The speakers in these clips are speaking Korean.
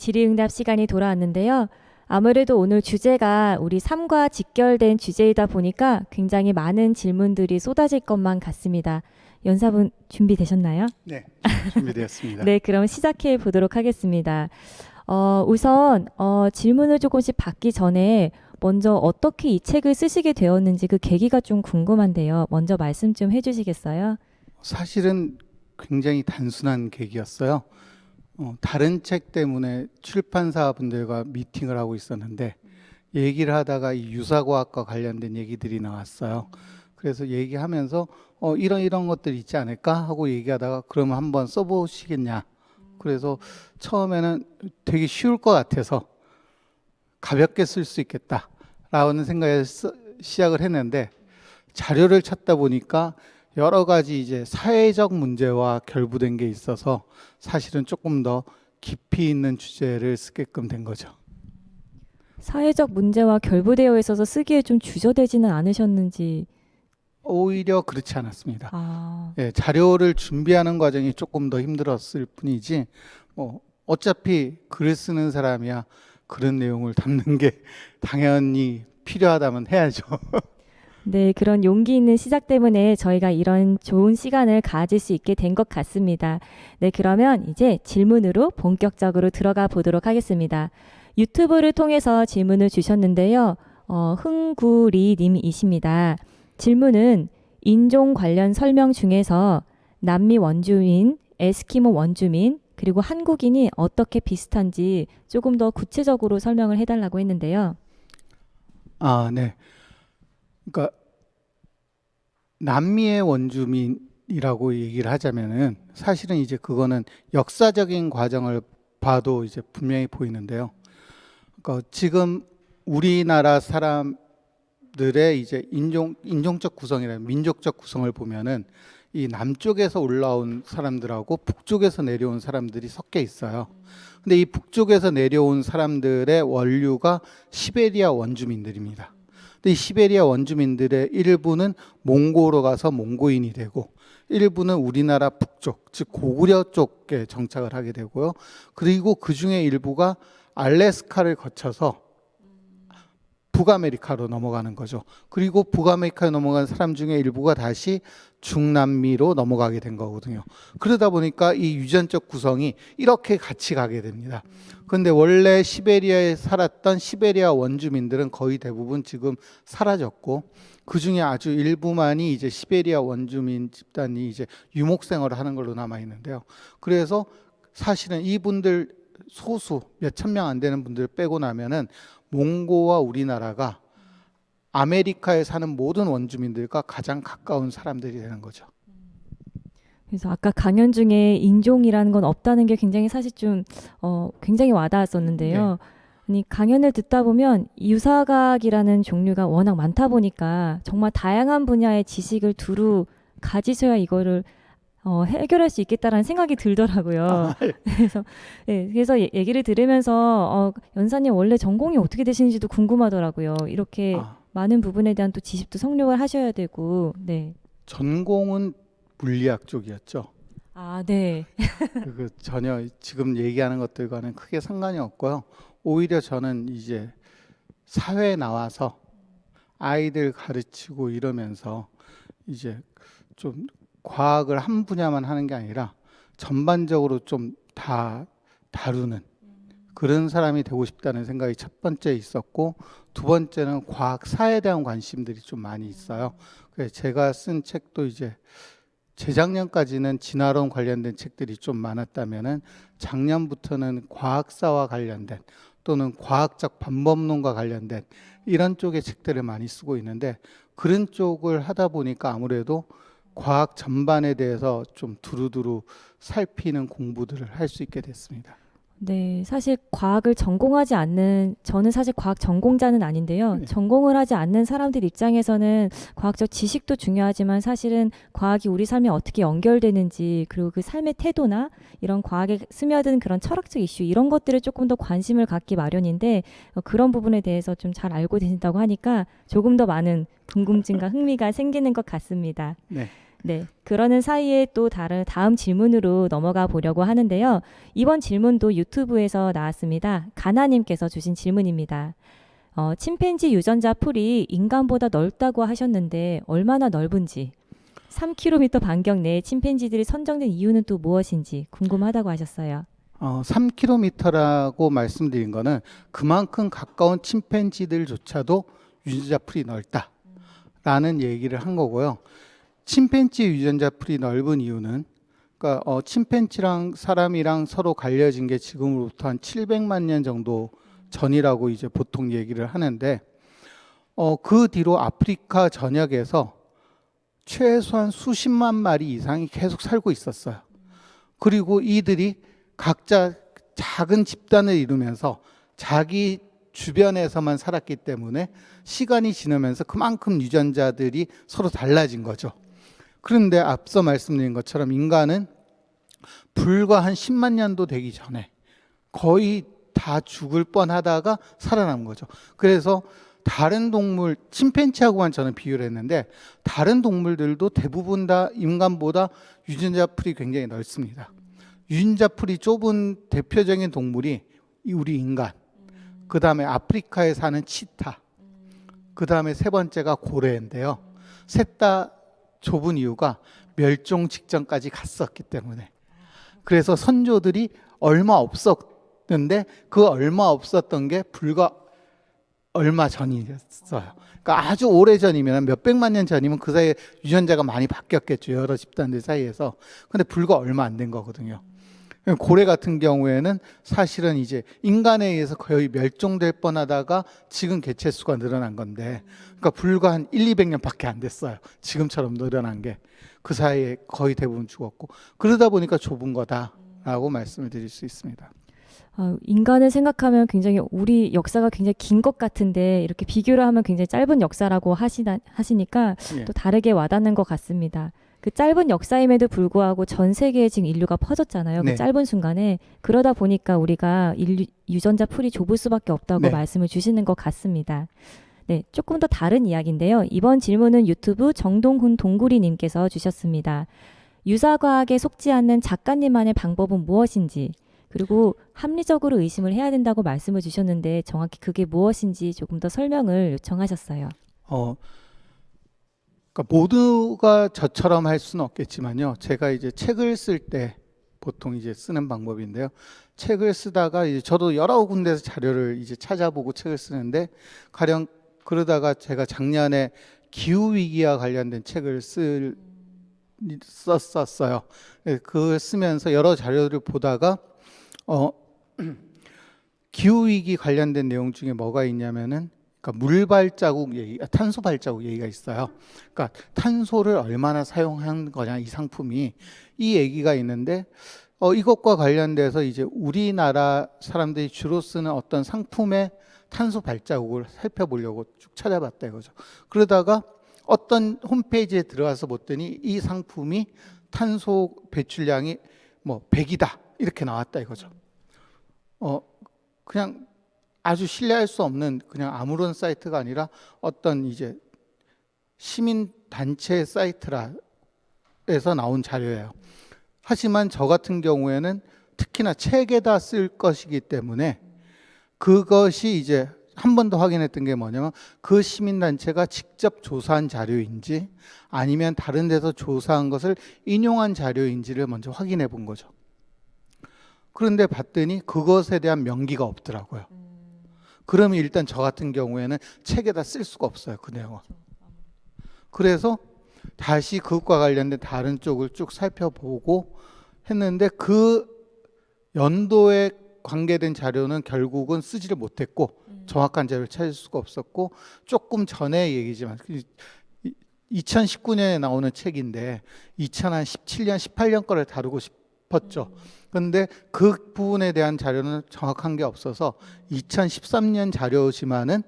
질의응답 시간이 돌아왔는데요. 아무래도 오늘 주제가 우리 삶과 직결된 주제이다 보니까 굉장히 많은 질문들이 쏟아질 것만 같습니다. 연사분 준비되셨나요? 네, 준비되었습니다. 네, 그럼 시작해 보도록 하겠습니다. 우선 질문을 조금씩 받기 전에 먼저 어떻게 이 책을 쓰시게 되었는지 그 계기가 좀 궁금한데요. 먼저 말씀 좀 해주시겠어요? 사실은 굉장히 단순한 계기였어요. 다른 책 때문에 출판사 분들과 미팅을 하고 있었는데 얘기를 하다가 이 유사과학과 관련된 얘기들이 나왔어요. 그래서 얘기하면서 이런 것들이 있지 않을까 하고 얘기하다가 그러면 한번 써보시겠냐. 그래서 처음에는 되게 쉬울 것 같아서 가볍게 쓸 수 있겠다라는 생각에서 시작을 했는데 자료를 찾다 보니까 여러 가지 이제 사회적 문제와 결부된 게 있어서 사실은 조금 더 깊이 있는 주제를 쓰게끔 된 거죠. 사회적 문제와 결부되어 있어서 쓰기에 좀 주저되지는 않으셨는지. 오히려 그렇지 않았습니다. 아, 예, 자료를 준비하는 과정이 조금 더 힘들었을 뿐이지 어차피 글을 쓰는 사람이야 그런 내용을 담는 게 당연히 필요하다면 해야죠. 네, 그런 용기 있는 시작 때문에 저희가 이런 좋은 시간을 가질 수 있게 된 것 같습니다. 네, 그러면 이제 질문으로 본격적으로 들어가 보도록 하겠습니다. 유튜브를 통해서 질문을 주셨는데요. 흥구리 님이십니다. 질문은 인종 관련 설명 중에서 남미 원주민, 에스키모 원주민, 그리고 한국인이 어떻게 비슷한지 조금 더 구체적으로 설명을 해달라고 했는데요. 아, 네. 그러니까 남미의 원주민이라고 얘기를 하자면은 사실은 이제 그거는 역사적인 과정을 봐도 이제 분명히 보이는데요. 그러니까 지금 우리나라 사람들의 이제 인종적 구성이나 민족적 구성을 보면은 이 남쪽에서 올라온 사람들하고 북쪽에서 내려온 사람들이 섞여 있어요. 근데 이 북쪽에서 내려온 사람들의 원류가 시베리아 원주민들입니다. 근데 이 시베리아 원주민들의 일부는 몽고로 가서 몽고인이 되고 일부는 우리나라 북쪽, 즉 고구려 쪽에 정착을 하게 되고요. 그리고 그 중에 일부가 알래스카를 거쳐서 북아메리카로 넘어가는 거죠. 그리고 북아메리카에 넘어간 사람 중에 일부가 다시 중남미로 넘어가게 된 거거든요. 그러다 보니까 이 유전적 구성이 이렇게 같이 가게 됩니다. 그런데 원래 시베리아에 살았던 시베리아 원주민들은 거의 대부분 지금 사라졌고 그 중에 아주 일부만이 이제 시베리아 원주민 집단이 이제 유목 생활을 하는 걸로 남아 있는데요. 그래서 사실은 이분들 소수 몇천 명 안 되는 분들 빼고 나면은 몽고와 우리나라가 아메리카에 사는 모든 원주민들과 가장 가까운 사람들이 되는 거죠. 그래서 아까 강연 중에 인종이라는 건 없다는 게 굉장히 사실 좀 굉장히 와닿았었는데요. 아니, 강연을 듣다 보면 유사과학이라는 종류가 워낙 많다 보니까 정말 다양한 분야의 지식을 두루 가지셔야 이거를 해결할 수 있겠다라는 생각이 들더라고요. 그래서 얘기를 들으면서 연사님 원래 전공이 어떻게 되시는지도 궁금하더라고요. 이렇게 많은 부분에 대한 또 지식도 성립을 하셔야 되고, 네. 전공은 물리학 쪽이었죠. 아, 네. 그 전혀 지금 얘기하는 것들과는 크게 상관이 없고요. 오히려 저는 이제 사회에 나와서 아이들 가르치고 이러면서 이제 좀 과학을 한 분야만 하는 게 아니라 전반적으로 좀 다 다루는 그런 사람이 되고 싶다는 생각이 첫 번째 있었고 두 번째는 과학사에 대한 관심들이 좀 많이 있어요. 그래서 제가 쓴 책도 이제 재작년까지는 진화론 관련된 책들이 좀 많았다면은 작년부터는 과학사와 관련된 또는 과학적 방법론과 관련된 이런 쪽의 책들을 많이 쓰고 있는데 그런 쪽을 하다 보니까 아무래도 과학 전반에 대해서 좀 두루두루 살피는 공부들을 할 수 있게 됐습니다. 네, 사실 과학을 전공하지 않는, 저는 사실 과학 전공자는 아닌데요. 네. 전공을 하지 않는 사람들 입장에서는 과학적 지식도 중요하지만 사실은 과학이 우리 삶에 어떻게 연결되는지 그리고 그 삶의 태도나 이런 과학에 스며든 그런 철학적 이슈 이런 것들을 조금 더 관심을 갖기 마련인데 그런 부분에 대해서 좀 잘 알고 계신다고 하니까 조금 더 많은 궁금증과 흥미가 생기는 것 같습니다. 네. 네, 그러는 사이에 또 다음 질문으로 넘어가 보려고 하는데요. 이번 질문도 유튜브에서 나왔습니다. 가나님께서 주신 질문입니다. 침팬지 유전자 풀이 인간보다 넓다고 하셨는데 얼마나 넓은지, 3km 반경 내에 침팬지들이 선정된 이유는 또 무엇인지 궁금하다고 하셨어요. 3km라고 말씀드린 거는 그만큼 가까운 침팬지들조차도 유전자 풀이 넓다라는 얘기를 한 거고요. 침팬지 유전자 풀이 넓은 이유는 그러니까 침팬지랑 사람이랑 서로 갈려진 게 지금으로부터 한 700만 년 정도 전이라고 이제 보통 얘기를 하는데 그 뒤로 아프리카 전역에서 최소한 수십만 마리 이상이 계속 살고 있었어요. 그리고 이들이 각자 작은 집단을 이루면서 자기 주변에서만 살았기 때문에 시간이 지나면서 그만큼 유전자들이 서로 달라진 거죠. 그런데 앞서 말씀드린 것처럼 인간은 불과 한 10만 년도 되기 전에 거의 다 죽을 뻔하다가 살아남은 거죠. 그래서 다른 동물, 침팬지하고만 저는 비교를 했는데 다른 동물들도 대부분 다 인간보다 유전자 풀이 굉장히 넓습니다. 유전자 풀이 좁은 대표적인 동물이 우리 인간, 그 다음에 아프리카에 사는 치타, 그 다음에 세 번째가 고래인데요. 셋 다 좁은 이유가 멸종 직전까지 갔었기 때문에. 그래서 선조들이 얼마 없었는데 그 얼마 없었던 게 불과 얼마 전이었어요. 그러니까 아주 오래 전이면 몇백만 년 전이면 그 사이에 유전자가 많이 바뀌었겠죠. 여러 집단들 사이에서. 근데 불과 얼마 안 된 거거든요. 고래 같은 경우에는 사실은 이제 인간에 의해서 거의 멸종될 뻔하다가 지금 개체수가 늘어난 건데, 그러니까 불과 한 1, 200년밖에 안 됐어요. 지금처럼 늘어난 게. 그 사이에 거의 대부분 죽었고, 그러다 보니까 좁은 거다라고 말씀을 드릴 수 있습니다. 인간을 생각하면 굉장히 우리 역사가 굉장히 긴 것 같은데 이렇게 비교를 하면 굉장히 짧은 역사라고 하시니까 예. 또 다르게 와닿는 것 같습니다. 그 짧은 역사임에도 불구하고 전 세계에 지금 인류가 퍼졌잖아요. 네. 그 짧은 순간에. 그러다 보니까 우리가 유전자 풀이 좁을 수밖에 없다고 네. 말씀을 주시는 것 같습니다. 네, 조금 더 다른 이야기인데요. 이번 질문은 유튜브 정동훈 동구리님께서 주셨습니다. 유사과학에 속지 않는 작가님만의 방법은 무엇인지, 그리고 합리적으로 의심을 해야 된다고 말씀을 주셨는데 정확히 그게 무엇인지 조금 더 설명을 요청하셨어요. 그러니까 모두가 저처럼 할 수는 없겠지만요. 제가 이제 책을 쓸 때 보통 이제 쓰는 방법인데요. 책을 쓰다가 이제 저도 여러 군데서 자료를 이제 찾아보고 책을 쓰는데 가령 그러다가 제가 작년에 기후 위기와 관련된 책을 썼었어요. 그걸 쓰면서 여러 자료를 보다가 기후 위기 관련된 내용 중에 뭐가 있냐면은 그러니까 물 발자국 얘기, 탄소 발자국 얘기가 있어요. 그러니까 탄소를 얼마나 사용한 거냐 이 상품이 이 얘기가 있는데 이것과 관련돼서 이제 우리나라 사람들이 주로 쓰는 어떤 상품의 탄소 발자국을 살펴보려고 쭉 찾아봤다 이거죠. 그러다가 어떤 홈페이지에 들어가서 봤더니 이 상품이 탄소 배출량이 뭐 100이다 이렇게 나왔다 이거죠. 그냥 아주 신뢰할 수 없는 그냥 아무런 사이트가 아니라 어떤 이제 시민 단체 사이트라에서 나온 자료예요. 하지만 저 같은 경우에는 특히나 책에다 쓸 것이기 때문에 그것이 이제 한 번 더 확인했던 게 뭐냐면 그 시민단체가 직접 조사한 자료인지 아니면 다른 데서 조사한 것을 인용한 자료인지를 먼저 확인해 본 거죠. 그런데 봤더니 그것에 대한 명기가 없더라고요. 그러면 일단 저 같은 경우에는 책에다 쓸 수가 없어요. 그 내용은. 그래서 다시 그것과 관련된 다른 쪽을 쭉 살펴보고 했는데 그 연도에 관계된 자료는 결국은 쓰지를 못했고 정확한 자료를 찾을 수가 없었고 조금 전에 얘기지만 2019년에 나오는 책인데 2017년, 18년 거를 다루고 싶었죠. 그런데 그 부분에 대한 자료는 정확한 게 없어서 2013년 자료지만은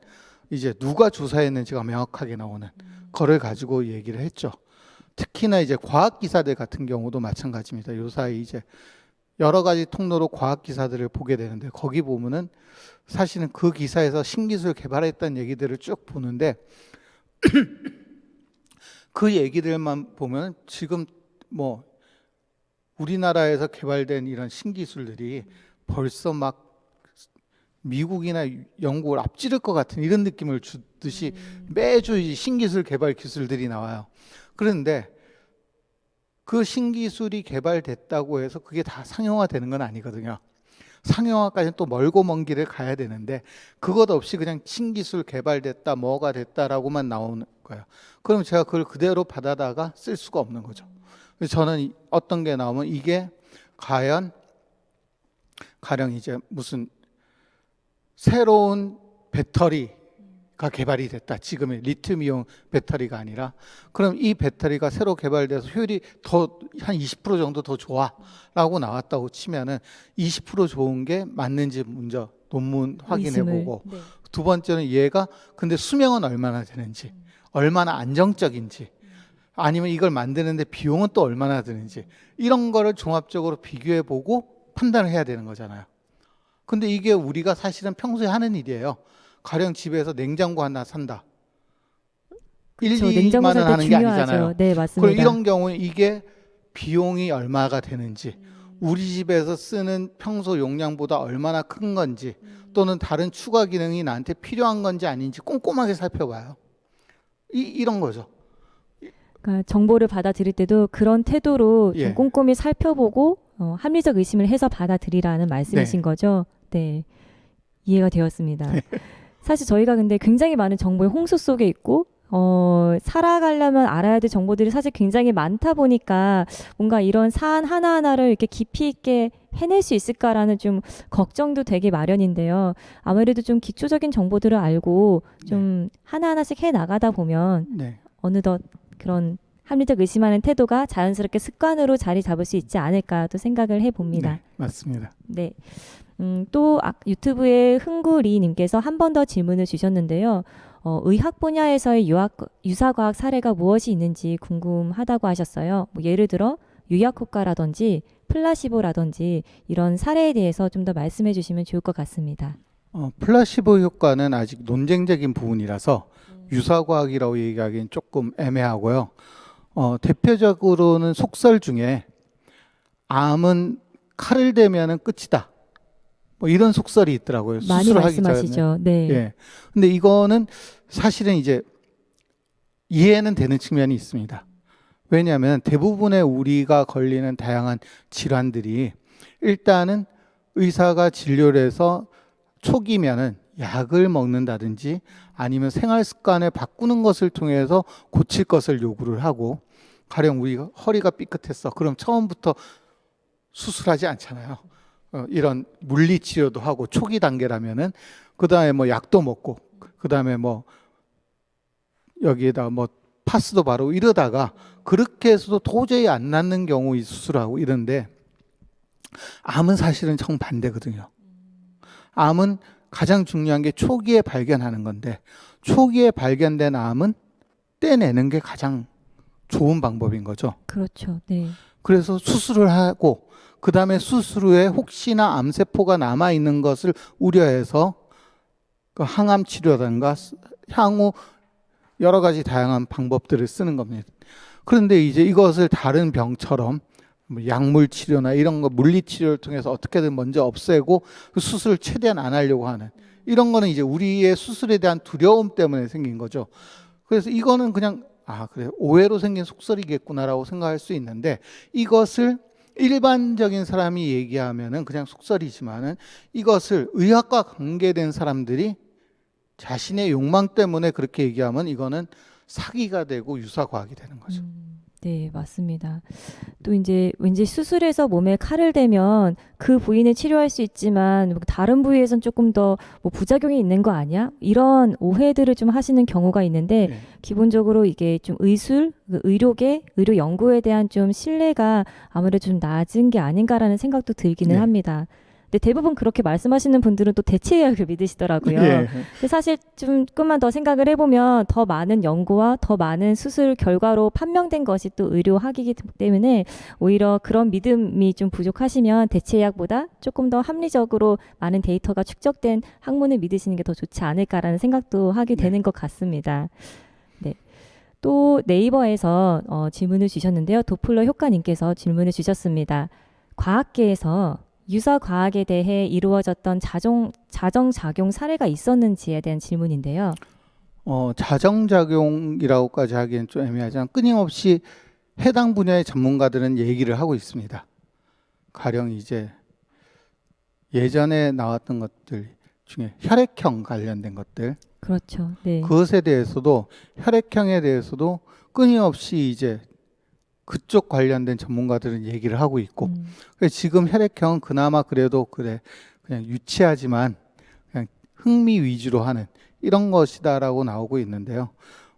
이제 누가 조사했는지가 명확하게 나오는 거를 가지고 얘기를 했죠. 특히나 이제 과학 기사들 같은 경우도 마찬가지입니다. 요사이 이제 여러 가지 통로로 과학 기사들을 보게 되는데 거기 보면은 사실은 그 기사에서 신기술 개발했다는 얘기들을 쭉 보는데 그 얘기들만 보면 지금 뭐 우리나라에서 개발된 이런 신기술들이 벌써 막 미국이나 영국을 앞지를 것 같은 이런 느낌을 주듯이 매주 이 신기술 개발 기술들이 나와요. 그런데 그 신기술이 개발됐다고 해서 그게 다 상용화되는 건 아니거든요. 상용화까지는 또 멀고 먼 길을 가야 되는데 그것 없이 그냥 신기술 개발됐다 뭐가 됐다라고만 나오는 거예요. 그럼 제가 그걸 그대로 받아다가 쓸 수가 없는 거죠. 그래서 저는 어떤 게 나오면 이게 과연 가령 이제 무슨 새로운 배터리가 개발이 됐다. 지금의 리튬이온 배터리가 아니라 그럼 이 배터리가 새로 개발돼서 효율이 더 한 20% 정도 더 좋아라고 나왔다고 치면은 20% 좋은 게 맞는지 먼저 논문 확인해 보고 네. 두 번째는 얘가 근데 수명은 얼마나 되는지 얼마나 안정적인지 아니면 이걸 만드는데 비용은 또 얼마나 드는지 이런 거를 종합적으로 비교해 보고 판단을 해야 되는 거잖아요. 근데 이게 우리가 사실은 평소에 하는 일이에요. 가령 집에서 냉장고 하나 산다. 그렇죠. 1, 냉장고 2만 살 원 때 하는 게 중요하죠. 아니잖아요. 네, 그리고 맞습니다. 이런 경우에 이게 비용이 얼마가 되는지 우리 집에서 쓰는 평소 용량보다 얼마나 큰 건지 또는 다른 추가 기능이 나한테 필요한 건지 아닌지 꼼꼼하게 살펴봐요. 이런 거죠. 그러니까 정보를 받아들일 때도 그런 태도로 좀 예. 꼼꼼히 살펴보고 합리적 의심을 해서 받아들이라는 말씀이신 네. 거죠. 네, 이해가 되었습니다. 사실 저희가 근데 굉장히 많은 정보의 홍수 속에 있고 살아가려면 알아야 될 정보들이 사실 굉장히 많다 보니까 뭔가 이런 사안 하나하나를 이렇게 깊이 있게 해낼 수 있을까라는 좀 걱정도 되게 마련인데요. 아무래도 좀 기초적인 정보들을 알고 좀 하나하나씩 해 나가다 보면 네. 어느덧 그런 합리적 의심하는 태도가 자연스럽게 습관으로 자리 잡을 수 있지 않을까 또 생각을 해봅니다. 네, 맞습니다. 네. 또 유튜브에 흥구리님께서 한 번 더 질문을 주셨는데요. 의학 분야에서의 유사과학 사례가 무엇이 있는지 궁금하다고 하셨어요. 뭐 예를 들어 유약 효과라든지 플라시보라든지 이런 사례에 대해서 좀 더 말씀해 주시면 좋을 것 같습니다. 플라시보 효과는 아직 논쟁적인 부분이라서 유사과학이라고 얘기하기는 조금 애매하고요. 대표적으로는 속설 중에 암은 칼을 대면은 끝이다. 뭐 이런 속설이 있더라고요. 많이 수술을 하기 전에. 말씀하시죠. 네. 예. 근데 이거는 사실은 이제 이해는 되는 측면이 있습니다. 왜냐하면 대부분의 우리가 걸리는 다양한 질환들이 일단은 의사가 진료를 해서 초기면은 약을 먹는다든지 아니면 생활 습관을 바꾸는 것을 통해서 고칠 것을 요구를 하고 가령 우리가 허리가 삐끗했어. 그럼 처음부터 수술하지 않잖아요. 이런 물리 치료도 하고 초기 단계라면은 그다음에 뭐 약도 먹고 그다음에 뭐 여기에다 뭐 파스도 바르고 이러다가 그렇게 해서도 도저히 안 낫는 경우 수술하고 이런데 암은 사실은 정반대거든요. 암은 가장 중요한 게 초기에 발견하는 건데 초기에 발견된 암은 떼내는 게 가장 좋은 방법인 거죠. 그렇죠. 네. 그래서 수술을 하고 그 다음에 수술 후에 혹시나 암세포가 남아있는 것을 우려해서 그 항암 치료라든가 향후 여러 가지 다양한 방법들을 쓰는 겁니다. 그런데 이제 이것을 다른 병처럼 뭐 약물 치료나 이런 거 물리 치료를 통해서 어떻게든 먼저 없애고 그 수술을 최대한 안 하려고 하는 이런 거는 이제 우리의 수술에 대한 두려움 때문에 생긴 거죠. 그래서 이거는 그냥 그래 오해로 생긴 속설이겠구나라고 생각할 수 있는데 이것을 일반적인 사람이 얘기하면은 그냥 속설이지만은 이것을 의학과 관계된 사람들이 자신의 욕망 때문에 그렇게 얘기하면 이거는 사기가 되고 유사과학이 되는 거죠. 네, 맞습니다. 또 이제 왠지 수술해서 몸에 칼을 대면 그 부위는 치료할 수 있지만 다른 부위에선 조금 더 뭐 부작용이 있는 거 아니야? 이런 오해들을 좀 하시는 경우가 있는데 네. 기본적으로 이게 좀 의술, 의료계, 의료 연구에 대한 좀 신뢰가 아무래도 좀 낮은 게 아닌가라는 생각도 들기는 네. 합니다. 근데 대부분 그렇게 말씀하시는 분들은 또 대체의학을 믿으시더라고요. 예. 근데 사실 좀 조금만 더 생각을 해보면 더 많은 연구와 더 많은 수술 결과로 판명된 것이 또 의료학이기 때문에 오히려 그런 믿음이 좀 부족하시면 대체의학보다 조금 더 합리적으로 많은 데이터가 축적된 학문을 믿으시는 게 더 좋지 않을까라는 생각도 하게 네. 되는 것 같습니다. 네. 또 네이버에서 질문을 주셨는데요. 도플러 효과님께서 질문을 주셨습니다. 과학계에서 유사 과학에 대해 이루어졌던 자정작용 사례가 있었는지에 대한 질문인데요. 자정작용이라고까지 하기엔 좀 애매하지만 끊임없이 해당 분야의 전문가들은 얘기를 하고 있습니다. 가령 이제 예전에 나왔던 것들 중에 혈액형 관련된 것들, 그렇죠. 네. 그것에 대해서도 혈액형에 대해서도 끊임없이 이제 그쪽 관련된 전문가들은 얘기를 하고 있고, 그래서 지금 혈액형은 그나마 그래도 그냥 유치하지만 그냥 흥미 위주로 하는 이런 것이다라고 나오고 있는데요.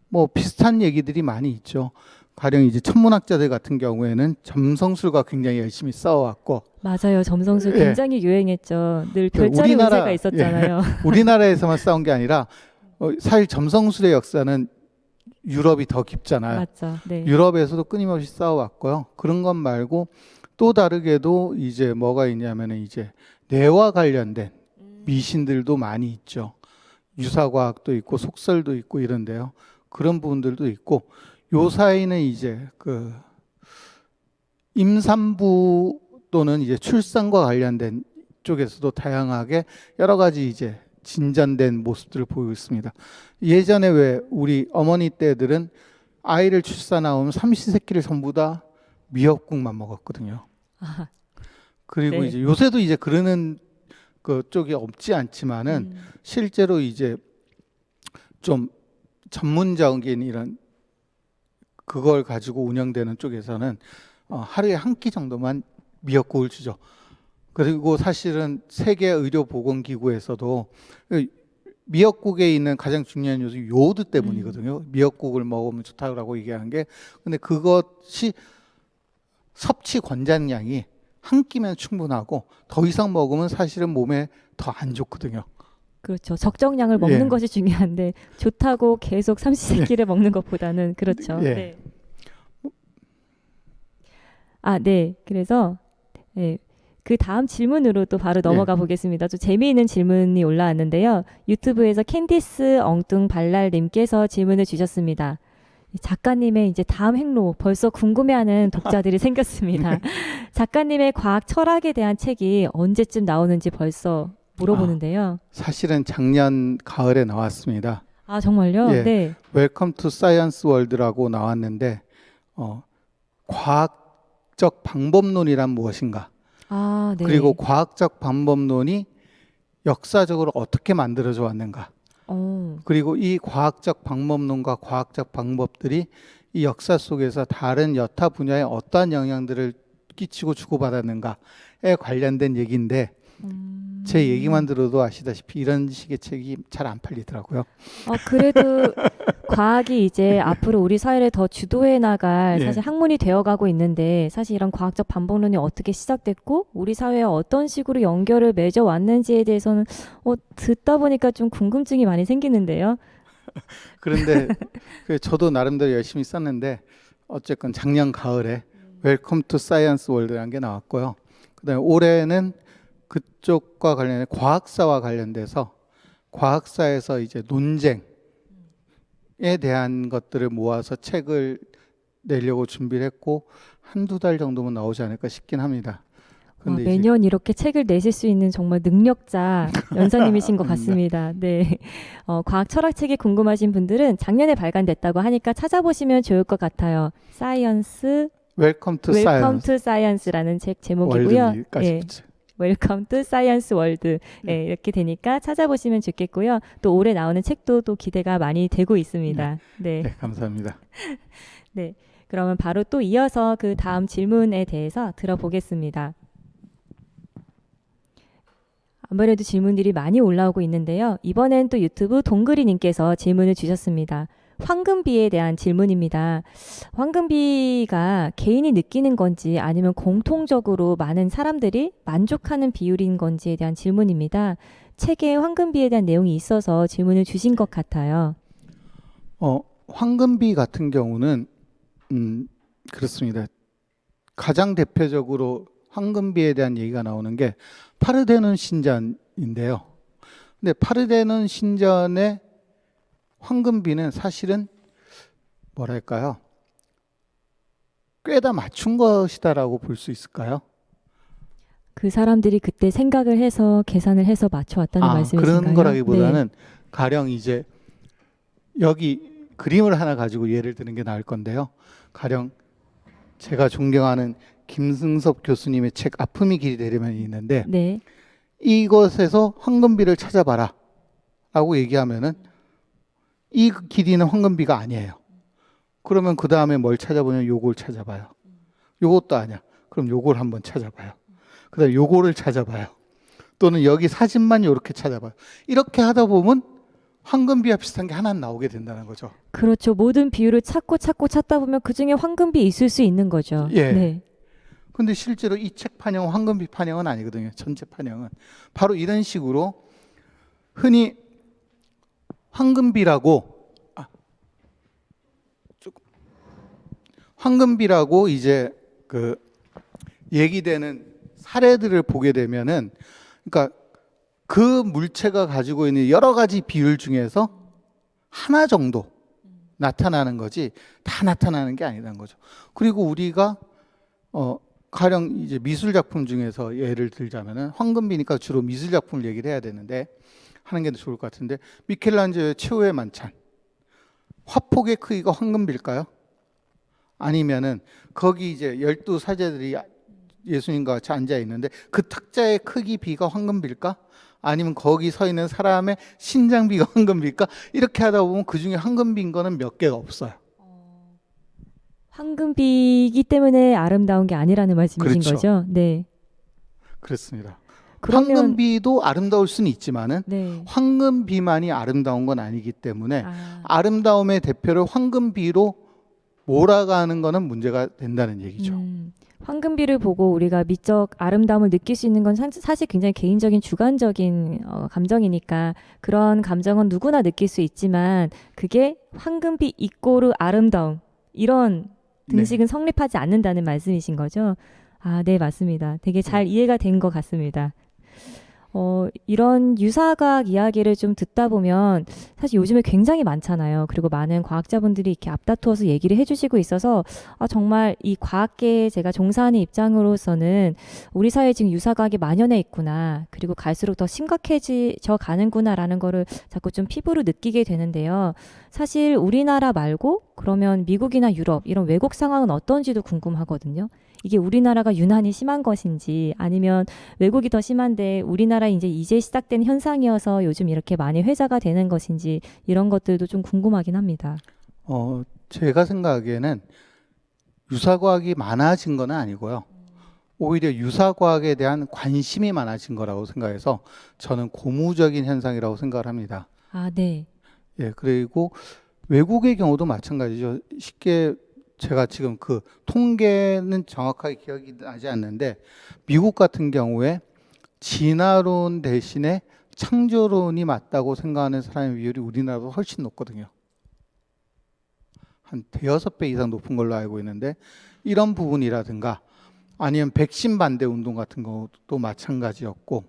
뭐 비슷한 얘기들이 많이 있죠. 가령 이제 천문학자들 같은 경우에는 점성술과 굉장히 열심히 싸워왔고, 맞아요. 점성술 예. 굉장히 유행했죠. 늘 그 별자리 우리나라- 운세가 있었잖아요. 우리나라에서만 싸운 게 아니라 사실 점성술의 역사는 유럽이 더 깊잖아요. 맞죠. 네. 유럽에서도 끊임없이 싸워왔고요. 그런 것 말고 또 다르게도 이제 뭐가 있냐면은 이제 뇌와 관련된 미신들도 많이 있죠. 유사과학도 있고 속설도 있고 이런데요. 그런 부분들도 있고, 요 사이는 이제 그 임산부 또는 이제 출산과 관련된 쪽에서도 다양하게 여러 가지 이제 진전된 모습들을 보이고 있습니다. 예전에 왜 우리 어머니 때들은 아이를 출산하면 삼시세끼를 전부 다 미역국만 먹었거든요. 아, 그리고 네. 이제 요새도 이제 그러는 그쪽이 없지 않지만은 실제로 이제 좀 전문적인 이런 그걸 가지고 운영되는 쪽에서는 하루에 한 끼 정도만 미역국을 주죠. 그리고 사실은 세계 의료보건기구에서도 미역국에 있는 가장 중요한 요소 요오드 때문이거든요. 미역국을 먹으면 좋다고 얘기하는 게. 근데 그것이 섭취 권장량이 한 끼면 충분하고 더 이상 먹으면 사실은 몸에 더 안 좋거든요. 그렇죠. 적정량을 먹는 예. 것이 중요한데 좋다고 계속 삼시세끼를 먹는 것보다는 그렇죠. 예. 네. 아, 네. 그래서 네. 그 다음 질문으로 또 바로 넘어가 보겠습니다. 좀 재미있는 질문이 올라왔는데요. 유튜브에서 캔디스 엉뚱 발랄님께서 질문을 주셨습니다. 작가님의 이제 다음 행로 벌써 궁금해하는 독자들이 생겼습니다. 작가님의 과학 철학에 대한 책이 언제쯤 나오는지 벌써 물어보는데요. 사실은 작년 가을에 나왔습니다. 아, 정말요? 예. 네. 웰컴 투 사이언스 월드라고 나왔는데 과학적 방법론이란 무엇인가? 아, 네. 그리고 과학적 방법론이 역사적으로 어떻게 만들어져 왔는가? 그리고 이 과학적 방법론과 과학적 방법들이 이 역사 속에서 다른 여타 분야에 어떠한 영향들을 끼치고 주고받았는가에 관련된 얘기인데 제 얘기만 들어도 아시다시피 이런 식의 책이 잘 안 팔리더라고요. 그래도 과학이 이제 앞으로 우리 사회를 더 주도해 나갈 예. 사실 학문이 되어가고 있는데 사실 이런 과학적 반복론이 어떻게 시작됐고 우리 사회에 어떤 식으로 연결을 맺어 왔는지에 대해서는 듣다 보니까 좀 궁금증이 많이 생기는데요. 그런데 저도 나름대로 열심히 썼는데 어쨌건 작년 가을에 웰컴 투 사이언스 월드라는 게 나왔고요. 그다음에 올해는 그쪽과 관련해 과학사와 관련돼서 과학사에서 이제 논쟁에 대한 것들을 모아서 책을 내려고 준비를 했고 한두 달 정도면 나오지 않을까 싶긴 합니다. 근데 이제 매년 이렇게 책을 내실 수 있는 정말 능력자 연사님이신 것 같습니다. 네. 과학 철학 책이 궁금하신 분들은 작년에 발간됐다고 하니까 찾아보시면 좋을 것 같아요. 사이언스, 웰컴 투 웰컴 사이언스 투 사이언스라는 책 제목이고요. 월드까지 예. 붙여요. 웰컴 투 사이언스 월드. 네, 이렇게 되니까 찾아보시면 좋겠고요. 또 올해 나오는 책도 또 기대가 많이 되고 있습니다. 네. 네, 감사합니다. 네. 그러면 바로 또 이어서 그 다음 질문에 대해서 들어보겠습니다. 아무래도 질문들이 많이 올라오고 있는데요. 이번엔 또 유튜브 동그리님께서 질문을 주셨습니다. 황금비에 대한 질문입니다. 황금비가 개인이 느끼는 건지 아니면 공통적으로 많은 사람들이 만족하는 비율인 건지에 대한 질문입니다. 책에 황금비에 대한 내용이 있어서 질문을 주신 것 같아요. 황금비 같은 경우는 그렇습니다. 가장 대표적으로 황금비에 대한 얘기가 나오는 게 파르데논 신전인데요. 근데 파르데논 신전의 황금비는 사실은 뭐랄까요? 꿰다 맞춘 것이다라고 볼 수 있을까요? 그 사람들이 그때 생각을 해서 계산을 해서 맞춰왔다는 말씀이신가요? 그런 거라기보다는 가령 이제 여기 그림을 하나 가지고 예를 드는 게 나을 건데요. 가령 제가 존경하는 김승섭 교수님의 책 아픔이 길이 되려면이 있는데 네. 이것에서 황금비를 찾아봐라 라고 얘기하면은 이 길이는 황금비가 아니에요. 그러면 그 다음에 뭘 찾아보면 요걸 찾아봐요. 요것도 아니야. 그럼 요걸 한번 찾아봐요. 그 다음에 요거를 찾아봐요. 또는 여기 사진만 요렇게 찾아봐요. 이렇게 하다 보면 황금비와 비슷한 게 하나 나오게 된다는 거죠. 그렇죠. 모든 비율을 찾다 보면 그중에 황금비 있을 수 있는 거죠. 예. 네. 근데 실제로 이 책 판형은 황금비 판형은 아니거든요. 전체 판형은. 바로 이런 식으로 흔히 황금비라고 이제 그 얘기되는 사례들을 보게 되면은 그러니까 그 물체가 가지고 있는 여러 가지 비율 중에서 하나 정도 나타나는 거지 다 나타나는 게 아니라는 거죠. 그리고 우리가 가령 이제 미술 작품 중에서 예를 들자면은 황금비니까 주로 미술 작품을 얘기를 해야 되는데 하는 게 좋을 것 같은데 미켈란젤로의 최후의 만찬 화폭의 크기가 황금비일까요? 아니면은 거기 이제 12사제들이 예수님과 같이 앉아 있는데 그 탁자의 크기 비가 황금비일까? 아니면 거기 서 있는 사람의 신장비가 황금비일까? 이렇게 하다 보면 그중에 황금비인 거는 몇 개가 없어요. 황금비이기 때문에 아름다운 게 아니라는 말씀이신 그렇죠. 거죠? 네. 그렇습니다. 그러면 황금비도 아름다울 수는 있지만은 네. 황금비만이 아름다운 건 아니기 때문에 아, 아름다움의 대표를 황금비로 몰아가는 거는 문제가 된다는 얘기죠. 황금비를 보고 우리가 미적 아름다움을 느낄 수 있는 건 사실 굉장히 개인적인 주관적인 감정이니까 그런 감정은 누구나 느낄 수 있지만 그게 황금비 이꼬르 아름다움 이런 등식은 성립하지 않는다는 말씀이신 거죠? 아, 네, 맞습니다. 되게 잘 이해가 된 것 같습니다. 이런 유사과학 이야기를 좀 듣다 보면 사실 요즘에 굉장히 많잖아요. 그리고 많은 과학자분들이 이렇게 앞다투어서 얘기를 해주시고 있어서 정말 이 과학계에 제가 종사하는 입장으로서는 우리 사회에 지금 유사과학이 만연해 있구나. 그리고 갈수록 더 심각해져 가는구나라는 거를 자꾸 좀 피부로 느끼게 되는데요. 사실 우리나라 말고 그러면 미국이나 유럽 이런 외국 상황은 어떤지도 궁금하거든요. 이게 우리나라가 유난히 심한 것인지 아니면 외국이 더 심한데 우리나라 이제 시작된 현상이어서 요즘 이렇게 많이 회자가 되는 것인지 이런 것들도 좀 궁금하긴 합니다. 제가 생각하기에는 유사과학이 많아진 건 아니고요. 오히려 유사과학에 대한 관심이 많아진 거라고 생각해서 저는 고무적인 현상이라고 생각을 합니다. 아, 네. 예, 그리고 외국의 경우도 마찬가지죠. 쉽게 제가 지금 그 통계는 정확하게 기억이 나지 않는데 미국 같은 경우에 진화론 대신에 창조론이 맞다고 생각하는 사람의 비율이 우리나라보다 훨씬 높거든요. 한 대여섯 배 이상 높은 걸로 알고 있는데 이런 부분이라든가 아니면 백신 반대 운동 같은 것도 마찬가지였고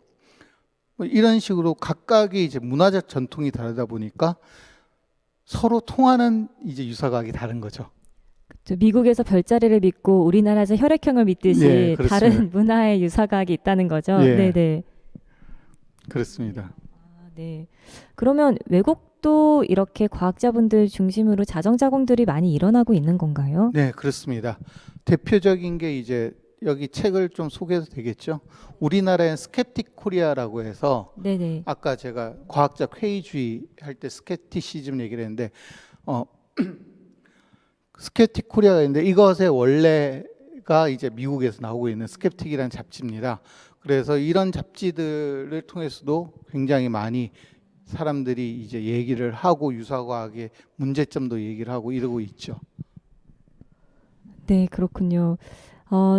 뭐 이런 식으로 각각의 이제 문화적 전통이 다르다 보니까 서로 통하는 이제 유사과학이 다른 거죠. 미국에서 별자리를 믿고 우리나라에서 혈액형을 믿듯이 네, 다른 문화의 유사과학이 있다는 거죠. 예. 네네. 그렇습니다. 아, 네. 그러면 외국도 이렇게 과학자분들 중심으로 자정작용들이 많이 일어나고 있는 건가요? 네, 그렇습니다. 대표적인 게 이제 여기 책을 좀 소개해도 되겠죠? 우리나라엔 스캡틱 코리아라고 해서 네네. 아까 제가 과학적 회의주의 할 때 스캡티시즘 얘기를 했는데 스캡틱 코리아가 있는데 이것의 원래가 이제 미국에서 나오고 있는 스캡틱이라는 잡지입니다. 그래서 이런 잡지들을 통해서도 굉장히 많이 사람들이 이제 얘기를 하고 유사과학의 문제점도 얘기를 하고 이러고 있죠. 네, 그렇군요.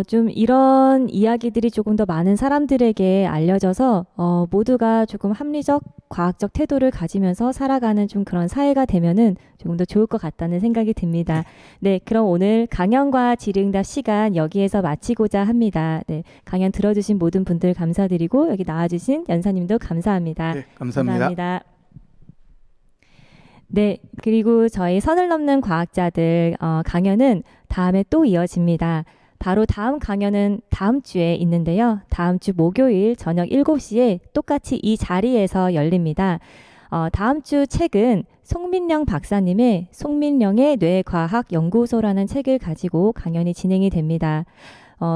좀 이런 이야기들이 조금 더 많은 사람들에게 알려져서 모두가 조금 합리적, 과학적 태도를 가지면서 살아가는 좀 그런 사회가 되면은 조금 더 좋을 것 같다는 생각이 듭니다. 네, 그럼 오늘 강연과 질의응답 시간 여기에서 마치고자 합니다. 네, 강연 들어주신 모든 분들 감사드리고 여기 나와주신 연사님도 감사합니다. 네, 감사합니다. 감사합니다. 네, 그리고 저희 선을 넘는 과학자들 강연은 다음에 또 이어집니다. 바로 다음 강연은 다음 주에 있는데요. 다음 주 목요일 저녁 7시에 똑같이 이 자리에서 열립니다. 다음 주 책은 송민령 박사님의 송민령의 뇌과학 연구소라는 책을 가지고 강연이 진행이 됩니다.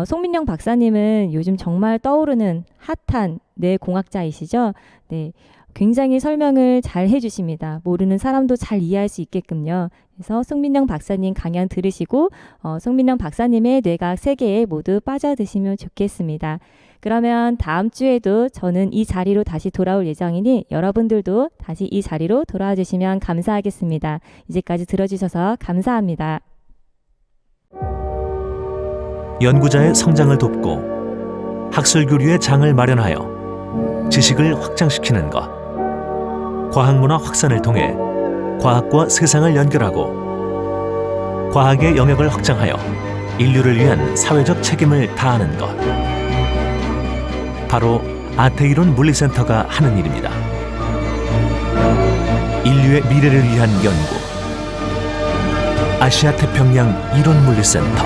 송민령 박사님은 요즘 정말 떠오르는 핫한 뇌공학자이시죠? 네. 굉장히 설명을 잘 해주십니다. 모르는 사람도 잘 이해할 수 있게끔요. 그래서 송민령 박사님 강연 들으시고 송민령 박사님의 뇌과학 세계에 모두 빠져드시면 좋겠습니다. 그러면 다음 주에도 저는 이 자리로 다시 돌아올 예정이니 여러분들도 다시 이 자리로 돌아와 주시면 감사하겠습니다. 이제까지 들어주셔서 감사합니다. 연구자의 성장을 돕고 학술 교류의 장을 마련하여 지식을 확장시키는 것. 과학문화 확산을 통해 과학과 세상을 연결하고 과학의 영역을 확장하여 인류를 위한 사회적 책임을 다하는 것. 바로 아태이론 물리센터가 하는 일입니다. 인류의 미래를 위한 연구. 아시아 태평양 이론 물리센터.